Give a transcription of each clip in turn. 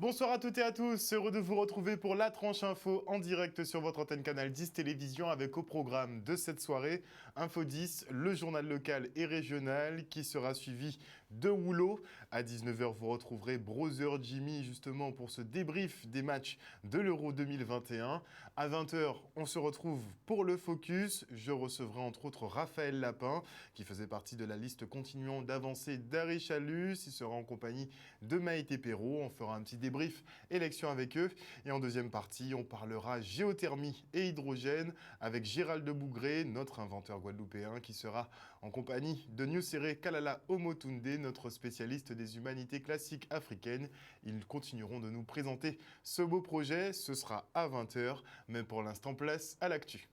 Bonsoir à toutes et à tous, heureux de vous retrouver pour la tranche info en direct sur votre antenne Canal 10 Télévision avec au programme de cette soirée Info 10, le journal local et régional qui sera suivi de Woulot. À 19h, vous retrouverez Brother Jimmy justement pour ce débrief des matchs de l'Euro 2021. À 20h, on se retrouve pour le Focus. Je recevrai entre autres Raphaël Lapin qui faisait partie de la liste continuant d'avancer d'Harry Chalus. Il sera en compagnie de Maïté Perrault. On fera un petit débrief élection avec eux. Et en deuxième partie, on parlera géothermie et hydrogène avec Gérald de Bougré, notre inventeur guadeloupéen, qui sera en compagnie de Nusere Kalala Omotunde, notre spécialiste des humanités classiques africaines. Ils continueront de nous présenter ce beau projet. Ce sera à 20h, mais pour l'instant, place à l'actu.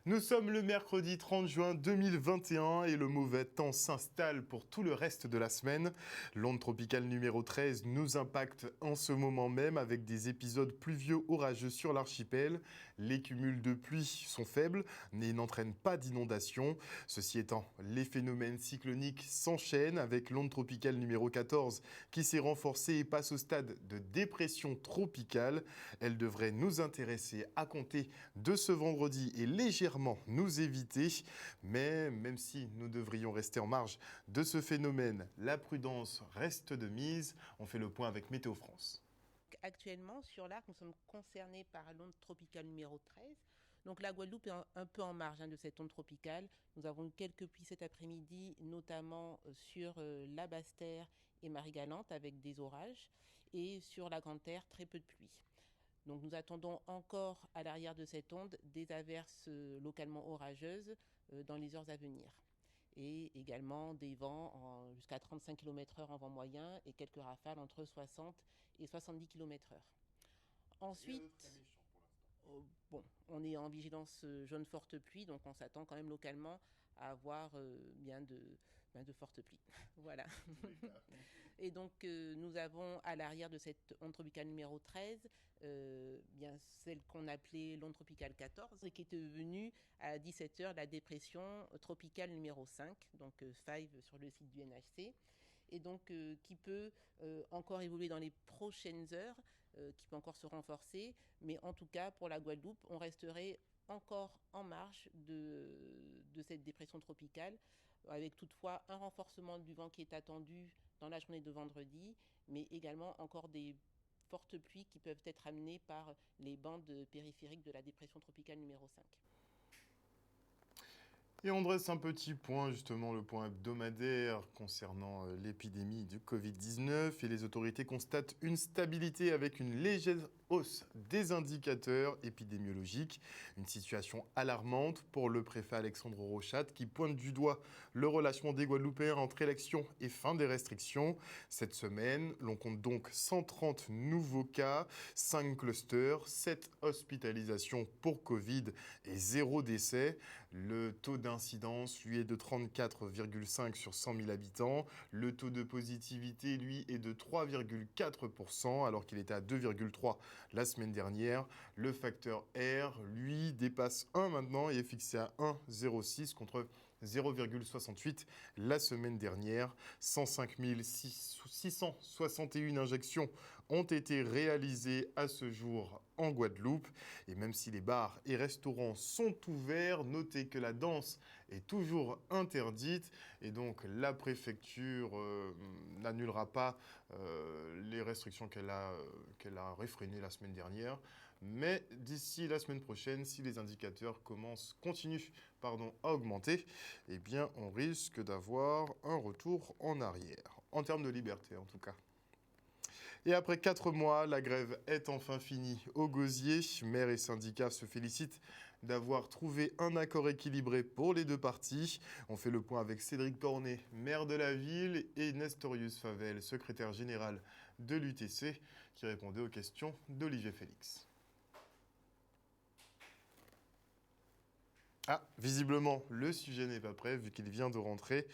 Nous sommes le mercredi 30 juin 2021 et le mauvais temps s'installe pour tout le reste de la semaine. L'onde tropicale numéro 13 nous impacte en ce moment même avec des épisodes pluvieux orageux sur l'archipel. Les cumuls de pluie sont faibles mais n'entraînent pas d'inondation. Ceci étant, les phénomènes cycloniques s'enchaînent avec l'onde tropicale numéro 14 qui s'est renforcée et passe au stade de dépression tropicale. Elle devrait nous intéresser à compter de ce vendredi et légèrement nous éviter, mais même si nous devrions rester en marge de ce phénomène, la prudence reste de mise. On fait le point avec Météo France. Actuellement, sur l'Arc, nous sommes concernés par l'onde tropicale numéro 13. Donc la Guadeloupe est un peu en marge de cette onde tropicale. Nous avons eu quelques pluies cet après-midi, notamment sur la Basse-Terre et Marie-Galante avec des orages, et sur la Grande-Terre, très peu de pluie. Donc nous attendons encore à l'arrière de cette onde des averses localement orageuses dans les heures à venir. Et également des vents jusqu'à 35 km/h en vent moyen et quelques rafales entre 60 et 70 km/h. Ensuite, on est en vigilance jaune forte pluie, donc on s'attend quand même localement à avoir bien de fortes pluies. Voilà. Et donc nous avons à l'arrière de cette onde tropicale numéro 13, bien celle qu'on appelait l'onde tropicale 14, et qui est devenue à 17h la dépression tropicale numéro 5, donc 5 sur le site du NHC. Et donc qui peut encore évoluer dans les prochaines heures, qui peut encore se renforcer, mais en tout cas pour la Guadeloupe, on resterait encore en marge de cette dépression tropicale, avec toutefois un renforcement du vent qui est attendu dans la journée de vendredi, mais également encore des fortes pluies qui peuvent être amenées par les bandes périphériques de la dépression tropicale numéro 5. Et on dresse un petit point, justement le point hebdomadaire concernant l'épidémie du Covid-19 et les autorités constatent une stabilité avec une légère hausse des indicateurs épidémiologiques. Une situation alarmante pour le préfet Alexandre Rochat qui pointe du doigt le relâchement des Guadeloupéens entre élections et fin des restrictions. Cette semaine, l'on compte donc 130 nouveaux cas, 5 clusters, 7 hospitalisations pour Covid et 0 décès. Le taux d'incidence, lui, est de 34,5 sur 100 000 habitants. Le taux de positivité, lui, est de 3,4%, alors qu'il était à 2,3% la semaine dernière. Le facteur R, lui, dépasse 1 maintenant et est fixé à 1,06 contre 0,68 la semaine dernière. 105 661 injections ont été réalisées à ce jour en Guadeloupe. Et même si les bars et restaurants sont ouverts, notez que la danse est toujours interdite. Et donc la préfecture n'annulera pas les restrictions qu'elle a réfrénées la semaine dernière. Mais d'ici la semaine prochaine, si les indicateurs continuent à augmenter, eh bien, on risque d'avoir un retour en arrière, en termes de liberté en tout cas. Et après 4 mois, la grève est enfin finie au Gosier. Maires et syndicats se félicitent d'avoir trouvé un accord équilibré pour les deux parties. On fait le point avec Cédric Cornet, maire de la ville, et Nestorius Favel, secrétaire général de l'UTC, qui répondait aux questions d'Olivier Félix. Ah, visiblement, le sujet n'est pas prêt vu qu'il vient de rentrer.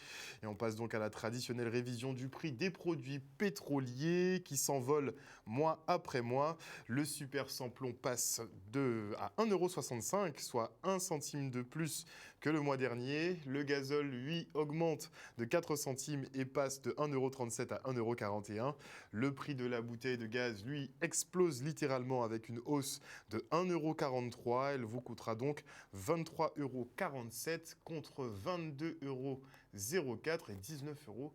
Et on passe donc à la traditionnelle révision du prix des produits pétroliers qui s'envolent mois après mois. Le super samplon passe à 1,65 €, soit 1 centime de plus que le mois dernier. Le gazole, lui, augmente de 4 centimes et passe de 1,37 € à 1,41 €. Le prix de la bouteille de gaz, lui, explose littéralement avec une hausse de 1,43 €. Elle vous coûtera donc 23,47 € contre 22,04 € et 19 €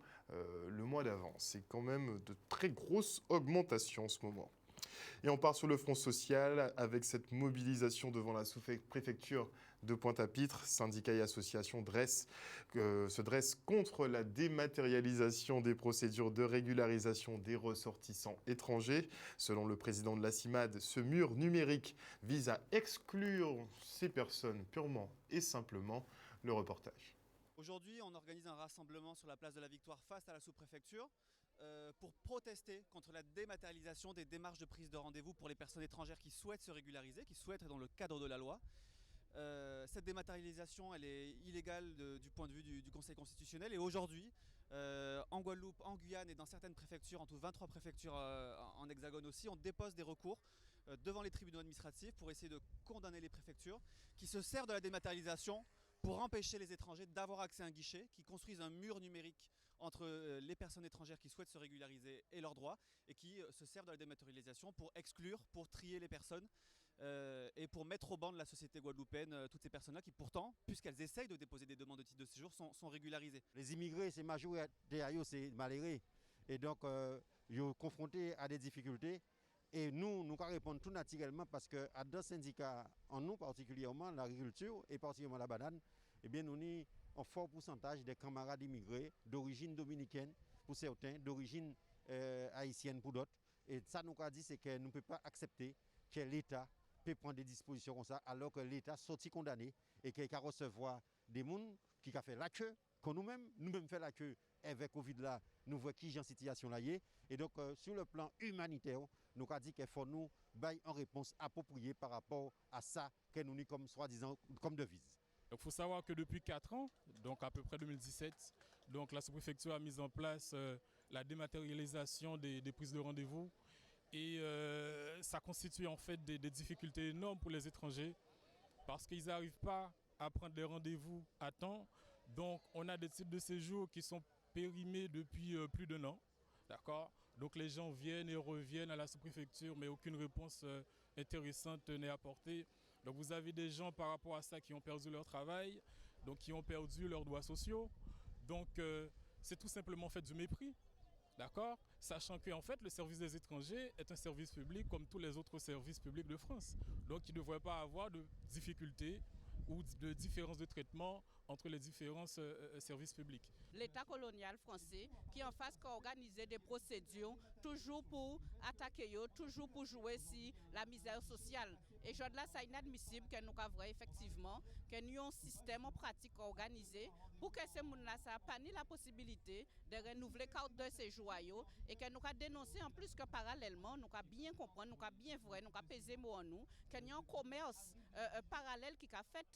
le mois d'avant. C'est quand même de très grosses augmentations en ce moment. Et on part sur le front social avec cette mobilisation devant la sous-préfecture de Pointe-à-Pitre. Syndicats et associations se dressent contre la dématérialisation des procédures de régularisation des ressortissants étrangers. Selon le président de la CIMAD, ce mur numérique vise à exclure ces personnes purement et simplement. Le reportage. Aujourd'hui, on organise un rassemblement sur la place de la Victoire face à la sous-préfecture pour protester contre la dématérialisation des démarches de prise de rendez-vous pour les personnes étrangères qui souhaitent se régulariser, qui souhaitent être dans le cadre de la loi. Cette dématérialisation, elle est illégale du point de vue du Conseil constitutionnel. Et aujourd'hui, en Guadeloupe, en Guyane et dans certaines préfectures, en tout 23 préfectures en hexagone aussi, on dépose des recours devant les tribunaux administratifs pour essayer de condamner les préfectures qui se servent de la dématérialisation pour empêcher les étrangers d'avoir accès à un guichet, qui construisent un mur numérique entre les personnes étrangères qui souhaitent se régulariser et leurs droits, et qui se servent de la dématérialisation pour exclure, pour trier les personnes et pour mettre au banc de la société guadeloupéenne toutes ces personnes-là qui pourtant, puisqu'elles essayent de déposer des demandes de titre de séjour, sont régularisées. Les immigrés, c'est majoritairement c'est malheureux. Et donc, ils sont confrontés à des difficultés. Et nous répondons tout naturellement parce que à deux syndicats, en nous particulièrement l'agriculture et particulièrement la banane, eh bien nous avons un fort pourcentage des camarades immigrés d'origine dominicaine pour certains, d'origine haïtienne pour d'autres. Et ça nous a dit c'est que nous ne pouvons pas accepter que l'État peut prendre des dispositions comme ça alors que l'État sorti condamné et qu'il a recevoir des gens qui ont fait la queue, que nous-mêmes fait la queue avec Covid là, nous voyons qui en situation là est. Et donc sur le plan humanitaire, nous avons dit qu'il faut nous bailler en réponse appropriée par rapport à ça que nous avons comme soi-disant comme devise. Il faut savoir que depuis 4 ans, donc à peu près 2017, donc la sous-préfecture a mis en place la dématérialisation des prises de rendez-vous et ça constitue en fait des difficultés énormes pour les étrangers parce qu'ils n'arrivent pas à prendre des rendez-vous à temps. Donc on a des titres de séjour qui sont périmés depuis plus d'1 an. D'accord ? Donc les gens viennent et reviennent à la sous-préfecture, mais aucune réponse intéressante n'est apportée. Donc vous avez des gens par rapport à ça qui ont perdu leur travail, donc qui ont perdu leurs droits sociaux. Donc c'est tout simplement fait du mépris. D'accord ? Sachant que en fait, le service des étrangers est un service public comme tous les autres services publics de France. Donc il ne devrait pas avoir de difficultés ou de différence de traitement entre les différents services publics. L'État colonial français qui en face organiser des procédures toujours pour attaquer, toujours pour jouer sur la misère sociale. Et je là, c'est inadmissible que nous avons effectivement que nous ayons un système en pratique organisé pour que ces gens-là n'aient pas ni la possibilité de renouveler carte de séjour et que nous avons dénoncé en plus que parallèlement, nous avons bien compris, nous avons bien vrai, nous avons pesé mot en nous, qu'il y a un commerce parallèle qui a fait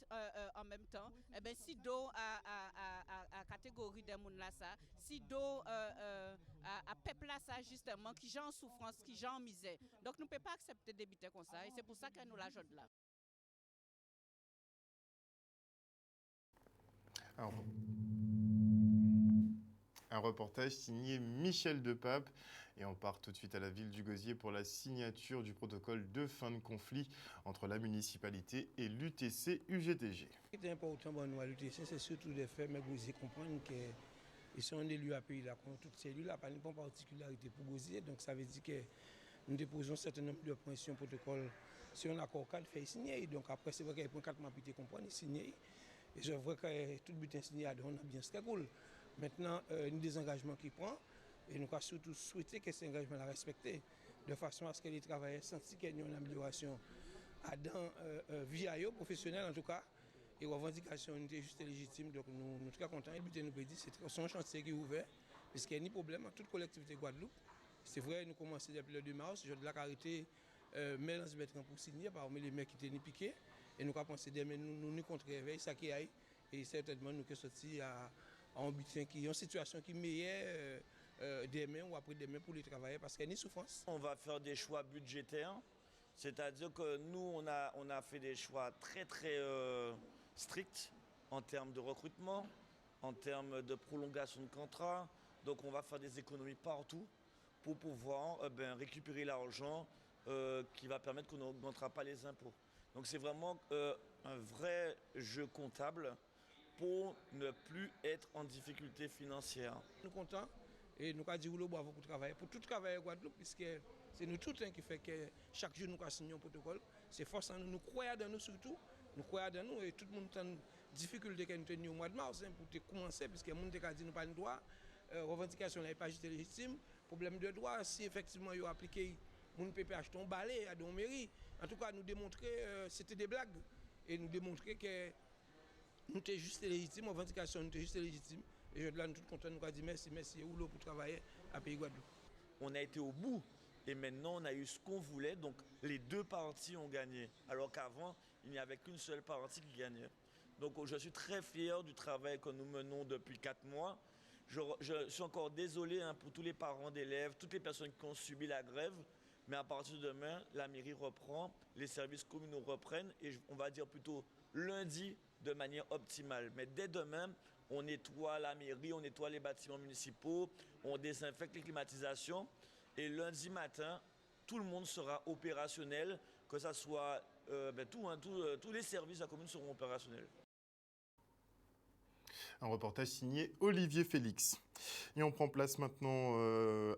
en même temps. Eh bien, si do à catégorie des gens là ça, si do à peuple là ça justement qui gens en souffrance, qui gens en misère. Donc nous ne pouvons pas accepter d'habiter comme ça et c'est pour ça que nous la jode là. Un reportage signé Michel Depape. Et on part tout de suite à la ville du Gosier pour la signature du protocole de fin de conflit entre la municipalité et l'UTC-UGTG. Ce qui est important pour nous à l'UTC, c'est surtout de faire mes Gosier comprendre qu'ils sont un élu à pays là, contre toutes ces élus là, pas une particularité pour Gosier. Donc ça veut dire que nous déposons un certain nombre de points sur un protocole, sur un accord cadre fait signer. Donc après, c'est vrai qu'il y a point 4 mois pour comprendre, signer. Et je vois que tout le but est signé à une ambiance très cool. Maintenant, nous des engagements qui prend. Et nous avons surtout souhaité que ces engagements soient respectés, de façon à ce que les travailleurs sentent qu'il y a une amélioration dans la vie professionnelle en tout cas, et les revendications étaient juste et légitimes. Donc nous sommes très contents. Et le but nous dit c'est un chantier qui est ouvert, puisqu'il n'y a ni problème en toute collectivité Guadeloupe. C'est vrai, nous commençons depuis le 2 mars, je dois arrêter Mélance Bertrand pour signer parmi les mecs qui étaient ni piqués. Et nous avons pensé demain, nous contre réveil, ça qui aille. Et certainement, nous sommes sortis à un butin qui est en situation qui est meilleure demain ou après-demain pour les travailleurs parce qu'il y a une souffrance. On va faire des choix budgétaires, c'est-à-dire que nous, on a fait des choix très stricts en termes de recrutement, en termes de prolongation de contrat. Donc on va faire des économies partout pour pouvoir récupérer l'argent qui va permettre qu'on n'augmentera pas les impôts. Donc c'est vraiment un vrai jeu comptable pour ne plus être en difficulté financière. Nous sommes contents et nous avons dit bravo pour travailler, pour tout travailler à Guadeloupe, puisque c'est nous tous qui fait que chaque jour nous signons un protocole. C'est force en nous, nous croyons dans nous surtout, nous croyons dans nous et tout le monde a une difficulté que nous tenions au mois de mars pour commencer, puisque le monde a dit nous pas de droit, revendication n'est pas juste légitime, problème de droit, si effectivement ils ont appliqué, nous peut acheter un balai à une mairie. En tout cas, nous démontrer c'était des blagues et nous démontrer que nous sommes juste légitimes, revendication nous sommes juste légitimes. Et je suis tout content, nous avons dit merci Oulo pour travailler à Pays Guadeloupe. On a été au bout et maintenant on a eu ce qu'on voulait, donc les deux parties ont gagné. Alors qu'avant, il n'y avait qu'une seule partie qui gagnait. Donc je suis très fier du travail que nous menons depuis 4 mois. Je suis encore désolé pour tous les parents d'élèves, toutes les personnes qui ont subi la grève. Mais à partir de demain, la mairie reprend, les services communaux reprennent et on va dire plutôt lundi de manière optimale. Mais dès demain, on nettoie la mairie, on nettoie les bâtiments municipaux, on désinfecte les climatisations et lundi matin, tout le monde sera opérationnel, que ce soit tous les services de la commune seront opérationnels. Un reportage signé Olivier Félix. Et on prend place maintenant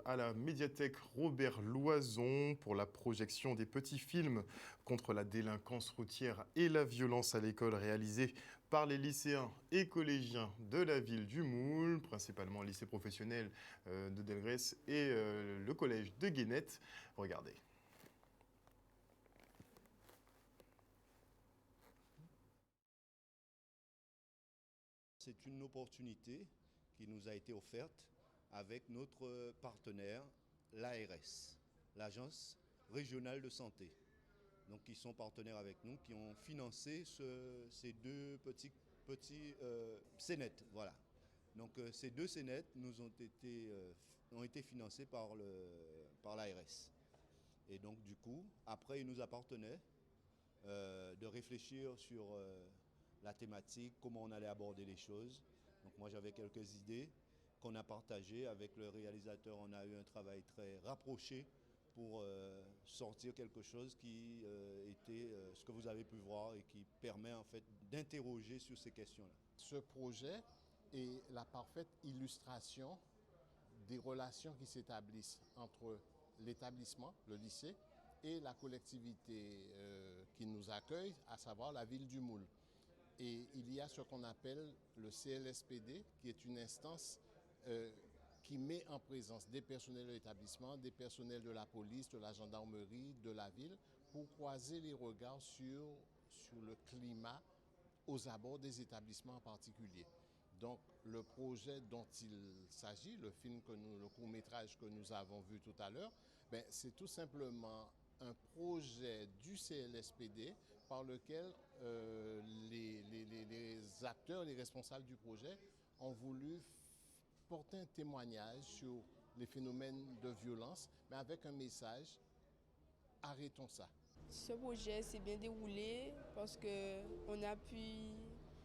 à la médiathèque Robert Loison pour la projection des petits films contre la délinquance routière et la violence à l'école réalisés par les lycéens et collégiens de la ville du Moule, principalement le lycée professionnel de Delgrès et le collège de Guénette. Regardez. C'est une opportunité qui nous a été offerte avec notre partenaire, l'ARS, l'Agence régionale de santé. Donc, qui sont partenaires avec nous, qui ont financé ces deux petits scénettes. Voilà. Donc, ces deux scénettes ont été financés par l'ARS. Et donc, du coup, après, il nous appartenait de réfléchir sur la thématique, comment on allait aborder les choses. Donc moi j'avais quelques idées qu'on a partagées avec le réalisateur. On a eu un travail très rapproché pour sortir quelque chose qui était ce que vous avez pu voir et qui permet en fait d'interroger sur ces questions-là. Ce projet est la parfaite illustration des relations qui s'établissent entre l'établissement, le lycée, et la collectivité qui nous accueille, à savoir la ville du Moule. Et il y a ce qu'on appelle le CLSPD, qui est une instance qui met en présence des personnels de l'établissement, des personnels de la police, de la gendarmerie, de la ville, pour croiser les regards sur le climat aux abords des établissements en particulier. Donc le projet dont il s'agit, le court-métrage que nous avons vu tout à l'heure, c'est tout simplement un projet du CLSPD par lequel les acteurs, les responsables du projet ont voulu porter un témoignage sur les phénomènes de violence, mais avec un message, arrêtons ça. Ce projet s'est bien déroulé parce qu'on a pu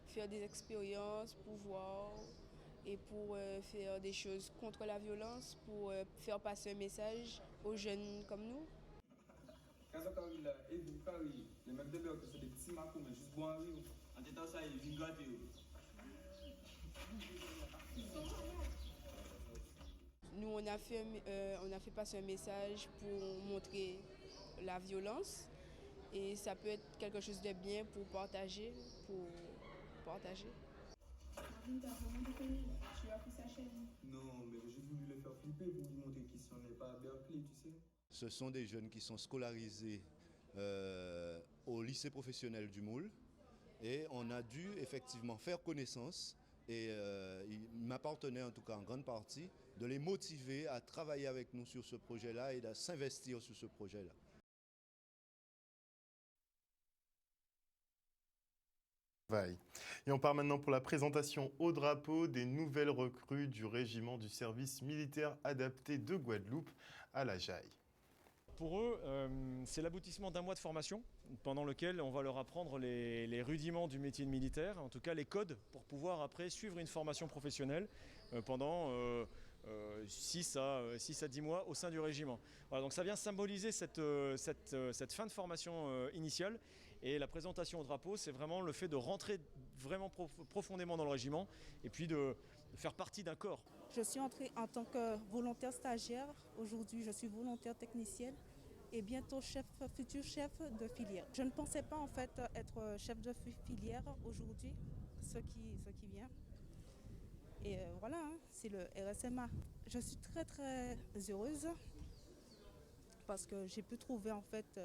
faire des expériences pour voir et pour faire des choses contre la violence, pour faire passer un message aux jeunes comme nous. Nous, on a fait passer un message pour montrer la violence et ça peut être quelque chose de bien pour partager. Non, mais j'ai voulu le faire flipper pour lui montrer qu'ils sont pas Berkeley, tu sais. Ce sont des jeunes qui sont scolarisés au lycée professionnel du Moule et on a dû effectivement faire connaissance et il m'appartenait en tout cas en grande partie de les motiver à travailler avec nous sur ce projet-là et à s'investir sur ce projet-là. travail. Et on part maintenant pour la présentation au drapeau des nouvelles recrues du régiment du service militaire adapté de Guadeloupe à la Jaille. Pour eux, c'est l'aboutissement d'un mois de formation pendant lequel on va leur apprendre les rudiments du métier de militaire, en tout cas les codes pour pouvoir après suivre une formation professionnelle pendant 6 à 10 mois au sein du régiment. Voilà, donc ça vient symboliser cette fin de formation initiale, et la présentation au drapeau, c'est vraiment le fait de rentrer vraiment profondément dans le régiment et puis de faire partie d'un corps. Je suis entrée en tant que volontaire stagiaire. Aujourd'hui, je suis volontaire technicienne et bientôt futur chef de filière. Je ne pensais pas en fait être chef de filière aujourd'hui, ce qui vient. Et voilà, hein, c'est le RSMA. Je suis très très heureuse parce que j'ai pu trouver en fait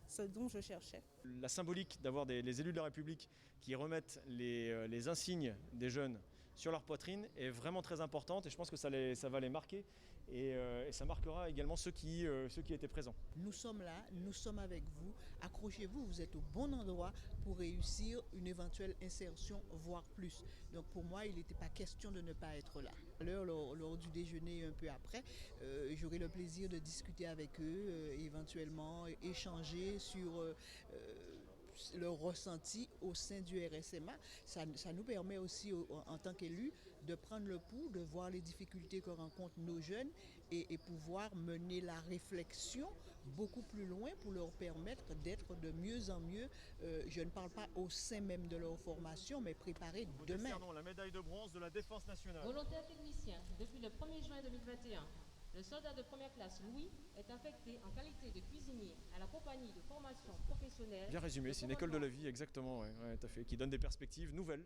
ce dont je cherchais. La symbolique d'avoir les élus de la République qui remettent les insignes des jeunes sur leur poitrine est vraiment très importante, et je pense que ça va les marquer, et ça marquera également ceux qui étaient présents. Nous sommes là, nous sommes avec vous, accrochez-vous, vous êtes au bon endroit pour réussir une éventuelle insertion, voire plus. Donc pour moi, il n'était pas question de ne pas être là. Lors du déjeuner, un peu après, j'aurai le plaisir de discuter avec eux, éventuellement échanger sur leur ressenti au sein du RSMA. Ça nous permet aussi, en tant qu'élus, de prendre le pouls, de voir les difficultés que rencontrent nos jeunes et pouvoir mener la réflexion beaucoup plus loin pour leur permettre d'être de mieux en mieux, je ne parle pas au sein même de leur formation, mais préparés demain. Décernons la médaille de bronze de la Défense nationale. Volontaire technicien, depuis le 1er juin 2021. Le soldat de première classe, Louis, est affecté en qualité de cuisinier à la compagnie de formation professionnelle. Bien résumé, c'est une école de la vie, exactement, ouais, tout à fait, qui donne des perspectives nouvelles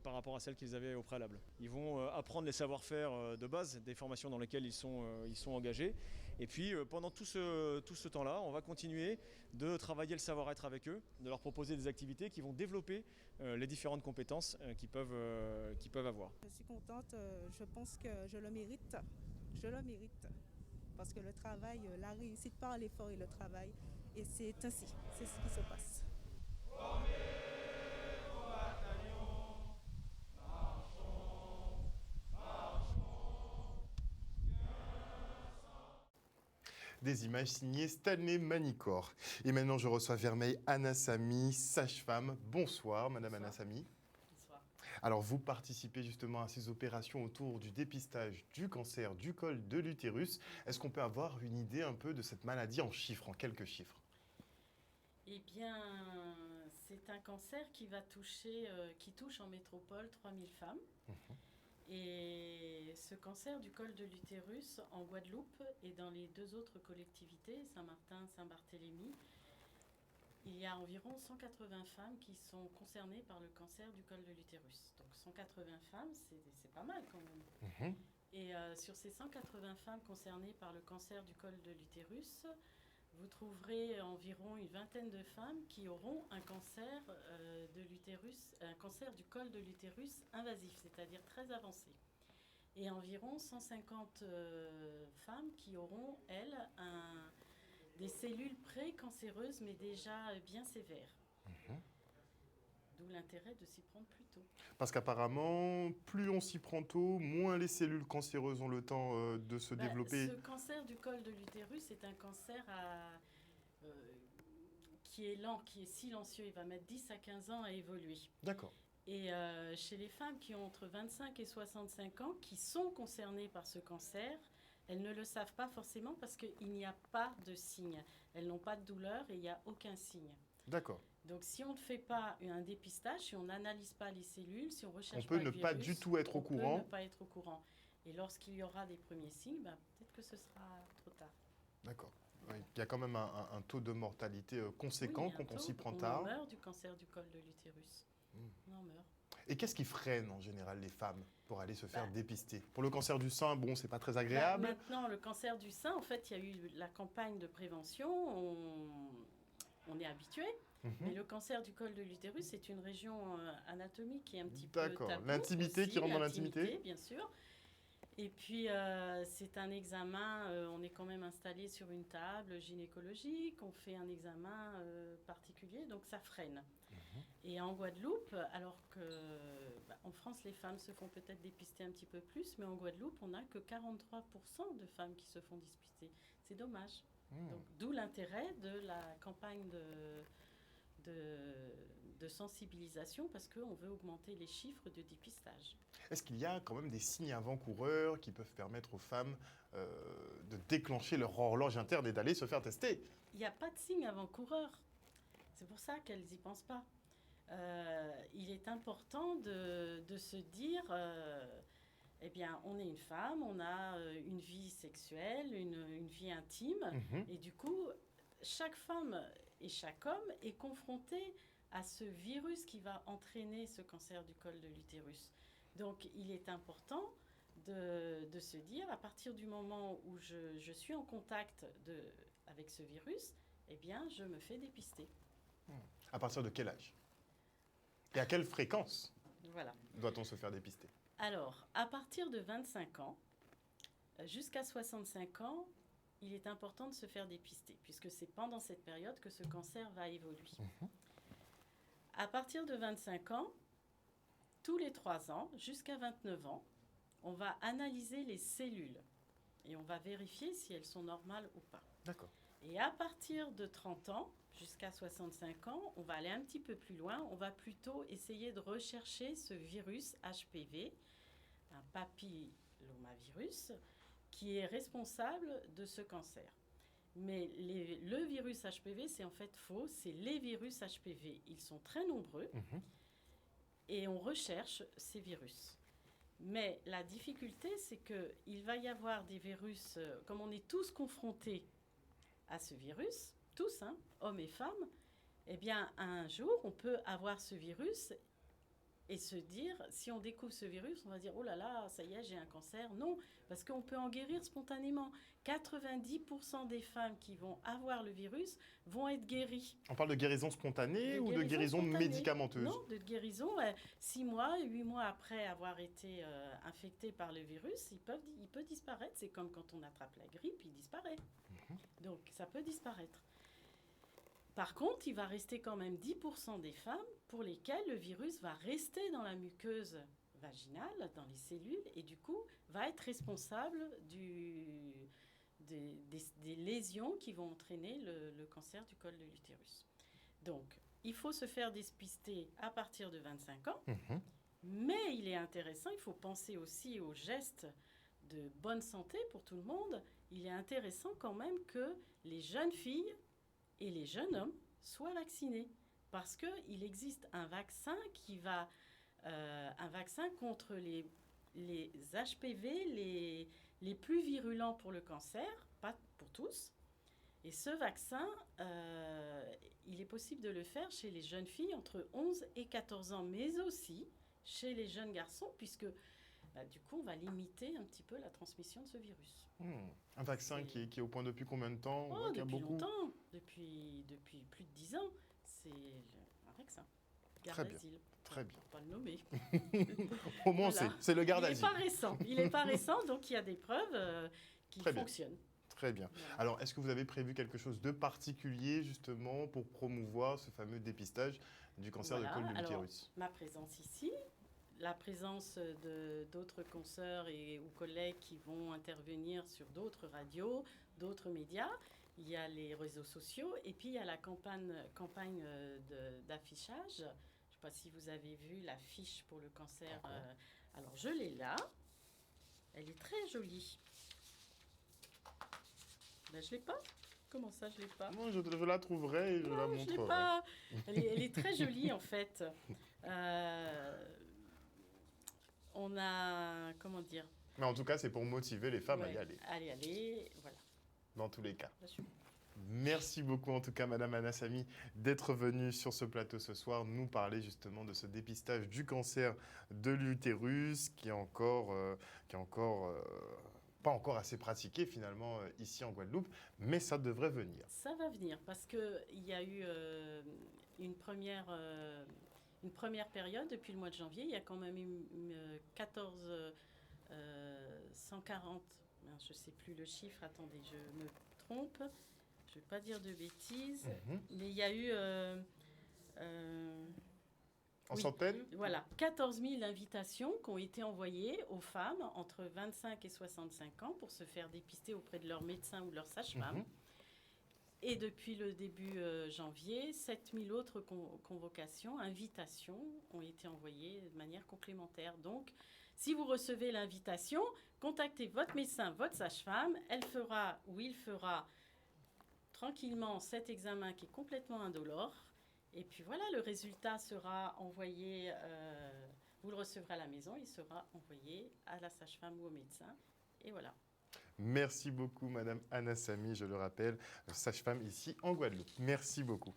par rapport à celles qu'ils avaient au préalable. Ils vont apprendre les savoir-faire de base des formations dans lesquelles ils sont engagés. Et puis pendant tout ce temps-là, on va continuer de travailler le savoir-être avec eux, de leur proposer des activités qui vont développer les différentes compétences qu'ils peuvent avoir. Je suis contente, je pense que je le mérite. Je le mérite, parce que le travail, la réussite par l'effort et le travail, et c'est ainsi, c'est ce qui se passe. Des images signées Stanley Manicor. Et maintenant, je reçois Vermeil Anassami, sage-femme. Bonsoir, Madame Anassami. Alors, vous participez justement à ces opérations autour du dépistage du cancer du col de l'utérus. Est-ce qu'on peut avoir une idée un peu de cette maladie en chiffres, en quelques chiffres? Eh bien, c'est un cancer qui touche en métropole 3000 femmes. Et ce cancer du col de l'utérus en Guadeloupe et dans les 2 autres collectivités, Saint-Martin, Saint-Barthélemy, il y a environ 180 femmes qui sont concernées par le cancer du col de l'utérus. Donc 180 femmes, c'est pas mal quand même. Et sur ces 180 femmes concernées par le cancer du col de l'utérus, vous trouverez environ une vingtaine de femmes qui auront un cancer de l'utérus, un cancer du col de l'utérus invasif, c'est-à-dire très avancé. Et environ 150 femmes qui auront, elles, des cellules précancéreuses, mais déjà bien sévères. D'où l'intérêt de s'y prendre plus tôt. Parce qu'apparemment, plus on s'y prend tôt, moins les cellules cancéreuses ont le temps de se développer. Ce cancer du col de l'utérus est un cancer qui est lent, qui est silencieux. Il va mettre 10 à 15 ans à évoluer. D'accord. Et chez les femmes qui ont entre 25 et 65 ans, qui sont concernées par ce cancer, elles ne le savent pas forcément parce qu'il n'y a pas de signe. Elles n'ont pas de douleur et il n'y a aucun signe. D'accord. Donc si on ne fait pas un dépistage, si on n'analyse pas les cellules, si on recherche on peut pas ne le pas virus, du tout être au courant. On peut ne pas être au courant. Et lorsqu'il y aura des premiers signes, peut-être que ce sera trop tard. D'accord. Oui. Il y a quand même un taux de mortalité conséquent quand on s'y prend tard. On meurt du cancer du col de l'utérus. On en meurt. Et qu'est-ce qui freine en général les femmes pour aller se faire dépister? Pour le cancer du sein, bon, c'est pas très agréable. Maintenant, le cancer du sein, en fait, il y a eu la campagne de prévention. On est habitué. Mais le cancer du col de l'utérus, c'est une région anatomique qui est un petit peu tabou. D'accord. L'intimité qui rentre dans l'intimité. Bien sûr. Et puis, c'est un examen, on est quand même installé sur une table gynécologique, on fait un examen particulier, donc ça freine. Et en Guadeloupe, alors que en France, les femmes se font peut-être dépister un petit peu plus, mais en Guadeloupe, on n'a que 43% de femmes qui se font dépister. C'est dommage. Donc, d'où l'intérêt de la campagne de sensibilisation, parce qu'on veut augmenter les chiffres de dépistage. Est-ce qu'il y a quand même des signes avant-coureurs qui peuvent permettre aux femmes de déclencher leur horloge interne et d'aller se faire tester? Il n'y a pas de signe avant-coureur. C'est pour ça qu'elles n'y pensent pas. Il est important de se dire, eh bien, on est une femme, on a une vie sexuelle, une vie intime, et du coup, chaque femme et chaque homme est confronté à ce virus qui va entraîner ce cancer du col de l'utérus. Donc, il est important de se dire, à partir du moment où je suis en contact avec ce virus, eh bien, je me fais dépister. À partir de quel âge? Et à quelle fréquence doit-on se faire dépister? Alors, à partir de 25 ans, jusqu'à 65 ans, il est important de se faire dépister, puisque c'est pendant cette période que ce cancer va évoluer. À partir de 25 ans, tous les 3 ans, jusqu'à 29 ans, on va analyser les cellules et on va vérifier si elles sont normales ou pas. D'accord. Et à partir de 30 ans, jusqu'à 65 ans, on va aller un petit peu plus loin. On va plutôt essayer de rechercher ce virus HPV, un papillomavirus, qui est responsable de ce cancer. Mais le virus HPV, c'est en fait faux. C'est les virus HPV. Ils sont très nombreux et on recherche ces virus. Mais la difficulté, c'est qu'il va y avoir des virus, comme on est tous confrontés à ce virus, tous, hommes et femmes, eh bien, un jour, on peut avoir ce virus et se dire, si on découvre ce virus, on va dire, oh là là, ça y est, j'ai un cancer. Non, parce qu'on peut en guérir spontanément. 90% des femmes qui vont avoir le virus vont être guéries. On parle de guérison spontanée ou de guérison médicamenteuse? Non, de guérison. 6 mois, 8 mois après avoir été infecté par le virus, il peut disparaître. C'est comme quand on attrape la grippe, il disparaît. Donc, ça peut disparaître. Par contre, il va rester quand même 10% des femmes pour lesquelles le virus va rester dans la muqueuse vaginale, dans les cellules, et du coup, va être responsable des lésions qui vont entraîner le cancer du col de l'utérus. Donc, il faut se faire dépister à partir de 25 ans, mais il est intéressant, il faut penser aussi aux gestes de bonne santé pour tout le monde. Il est intéressant quand même que les jeunes filles et les jeunes hommes soient vaccinés, parce qu'il existe un vaccin un vaccin contre les HPV les plus virulents pour le cancer, pas pour tous. Et ce vaccin, il est possible de le faire chez les jeunes filles entre 11 et 14 ans, mais aussi chez les jeunes garçons, puisque du coup, on va limiter un petit peu la transmission de ce virus. Un vaccin qui est au point depuis combien de temps? Depuis longtemps, depuis plus de 10 ans. C'est un vaccin. Gardasil. Très bien. On va pas le nommer. Au moins, c'est le Gardasil. Il n'est pas récent, donc il y a des preuves qui fonctionnent. Très bien. Alors, est-ce que vous avez prévu quelque chose de particulier, justement, pour promouvoir ce fameux dépistage du cancer du col de l'utérus? Ma présence ici, la présence d'autres consoeurs ou collègues qui vont intervenir sur d'autres radios, d'autres médias. Il y a les réseaux sociaux et puis il y a la campagne d'affichage. Je ne sais pas si vous avez vu l'affiche pour le cancer. Alors, je l'ai là. Elle est très jolie. Je ne l'ai pas. Comment ça, je ne l'ai pas? Non, je la trouverai et je la montrerai. Je l'ai pas. Elle est très jolie, en fait. On a... Comment dire? Mais en tout cas, c'est pour motiver les femmes à y aller. Allez, voilà. Dans tous les cas. Merci beaucoup en tout cas Madame Anassami d'être venue sur ce plateau ce soir nous parler justement de ce dépistage du cancer de l'utérus qui est encore pas encore assez pratiqué finalement ici en Guadeloupe, mais ça devrait venir. Ça va venir parce qu'il y a eu une première période depuis le mois de janvier. Il y a quand même eu 140, je ne sais plus le chiffre, attendez, je me trompe, je ne vais pas dire de bêtises, mais il y a eu En centaines? Voilà, 14 000 invitations qui ont été envoyées aux femmes entre 25 et 65 ans pour se faire dépister auprès de leur médecin ou leur sage-femme. Et depuis le début janvier, 7 000 autres convocations, invitations ont été envoyées de manière complémentaire. Donc, si vous recevez l'invitation, contactez votre médecin, votre sage-femme. Elle fera ou il fera tranquillement cet examen qui est complètement indolore. Et puis voilà, le résultat sera envoyé, vous le recevrez à la maison, il sera envoyé à la sage-femme ou au médecin. Et voilà. Merci beaucoup, Madame Anna Samy, je le rappelle, sage-femme ici en Guadeloupe. Merci beaucoup.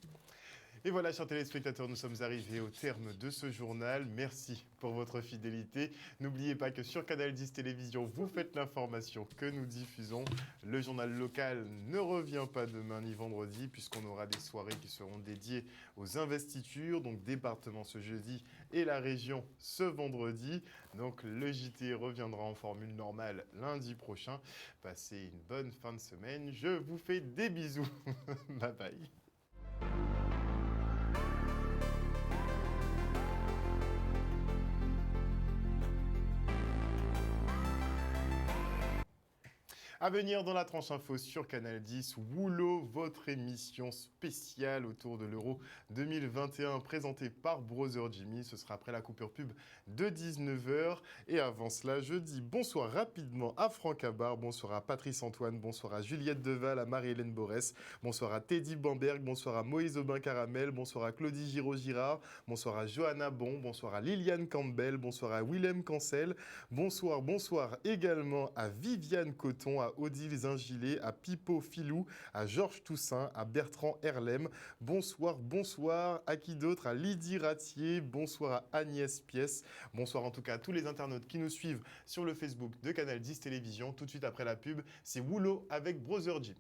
Et voilà, chers téléspectateurs, nous sommes arrivés au terme de ce journal. Merci pour votre fidélité. N'oubliez pas que sur Canal 10 Télévision, vous faites l'information que nous diffusons. Le journal local ne revient pas demain ni vendredi, puisqu'on aura des soirées qui seront dédiées aux investitures, donc département ce jeudi et la région ce vendredi. Donc le JT reviendra en formule normale lundi prochain. Passez une bonne fin de semaine. Je vous fais des bisous. Bye bye. À venir dans la tranche info sur Canal 10, Woolo, votre émission spéciale autour de l'Euro 2021 présentée par Brother Jimmy. Ce sera après la coupure pub de 19h. Et avant cela, je dis bonsoir rapidement à Franck Abar, bonsoir à Patrice Antoine, bonsoir à Juliette Deval, à Marie-Hélène Borès, bonsoir à Teddy Bamberg, bonsoir à Moïse Aubin Caramel, bonsoir à Claudie Giraud-Girard, bonsoir à Johanna Bon, bonsoir à Liliane Campbell, bonsoir à Willem Cancel, bonsoir également à Viviane Coton, à Odile Zingilet, à Pipo Filou, à Georges Toussaint, à Bertrand Herlem. Bonsoir à qui d'autre? À Lydie Ratier, bonsoir à Agnès Piès. Bonsoir en tout cas à tous les internautes qui nous suivent sur le Facebook de Canal 10 Télévision. Tout de suite après la pub, c'est Woolo avec Brother Jimmy.